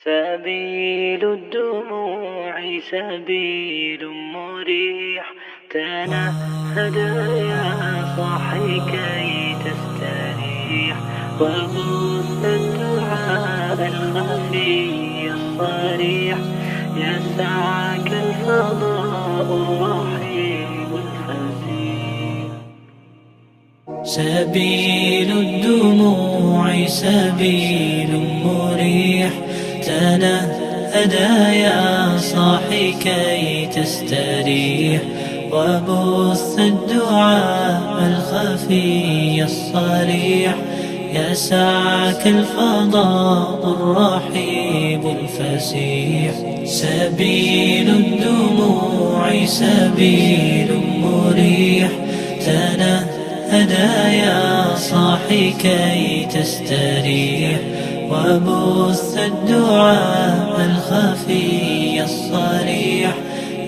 سبيل الدموع سبيل مريح، تنهد يا صاحي كي تستريح، وبث الدعاء الخفي الصريح، يسعك الفضاء الرحيم الفسيح. سبيل الدموع سبيل مريح، تنهد يا صاحي كي تستريح، وبث الدعاء الخفي الصريح، يسعك الفضاء الرحيب الفسيح. سبيل الدموع سبيل مريح، تنهد يا صاحي كي تستريح، وبث الدعاء الخفي الصريح،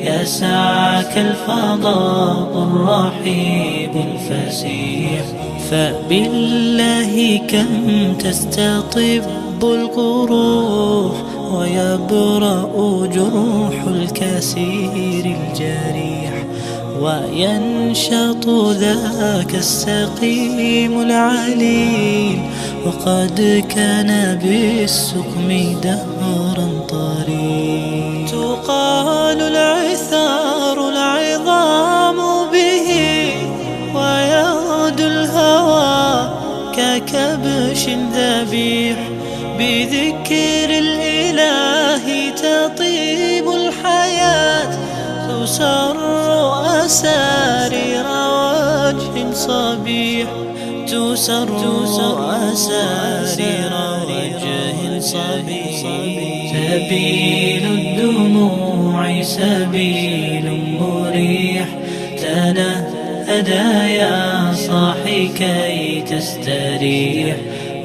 يسعك الفضاء الرحيب الفسيح. فبالله كم تستطب القروح، ويبرأ جروح الكسير الجريح، وينشط ذاك السقيم العليل، وقد كان بالسقم دهرا طريق. تقال العثار العظام به، ويغدو الهوى ككبش ذبيح، بذكر الإله تطيب الحياة، تسر أسارير وجه صبيح، تسر أسارير وجه صبيح. سبيل الدموع سبيل مريح، تنهد يا صاحي كي تستريح،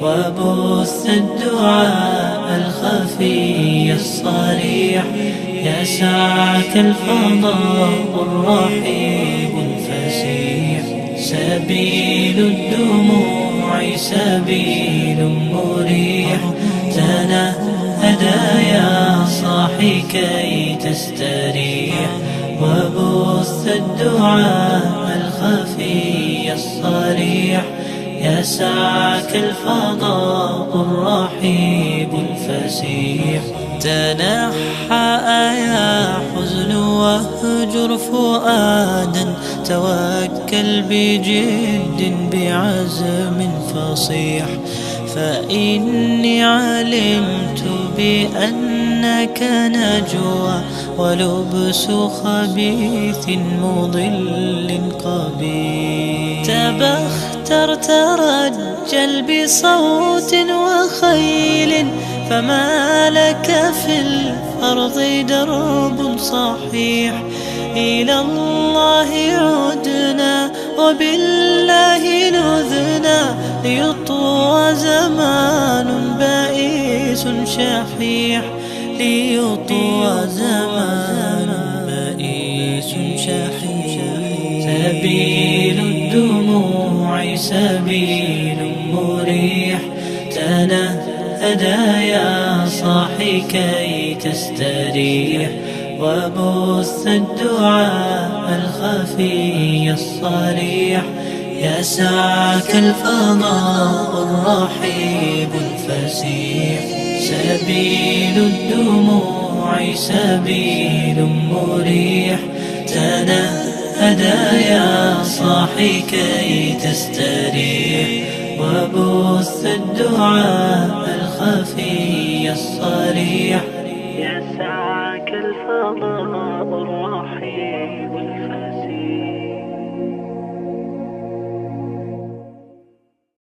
وبث الدعاء الخفي الصريح، يسعك الفضاء الرحيب الفسيح. سبيل الدموع سبيل مريح، تنهد يا صاحي كي تستريح، وبث الدعاء الخفي الصريح، يسعك الفضاء الرحيب الفسيح. تنحى يا حزن واهجر فؤادا، توكل بجد بعزم فصيح، فإني علمت بأنك نجوى، ولبس خبيث مضل قبيح. تبختر ترجل بصوت وخيل، فما لك في الأرض درب صحيح. إلى الله عدنا وبالله لذنا، ليطوى زمان بائس شحيح، ليطوى زمان بائس شحيح. سبيل الدموع سبيل مريح، تنهد يا صاحي كي تستريح، وبث الدعاء الخفي الصريح، يسعك الفضاء الرحيب الفسيح. سبيل الدموع سبيل مريح، تنهد يا صاحي كي تستريح، وبث الدعاء الخفي الصريح، يسعك الفضاء الرحيم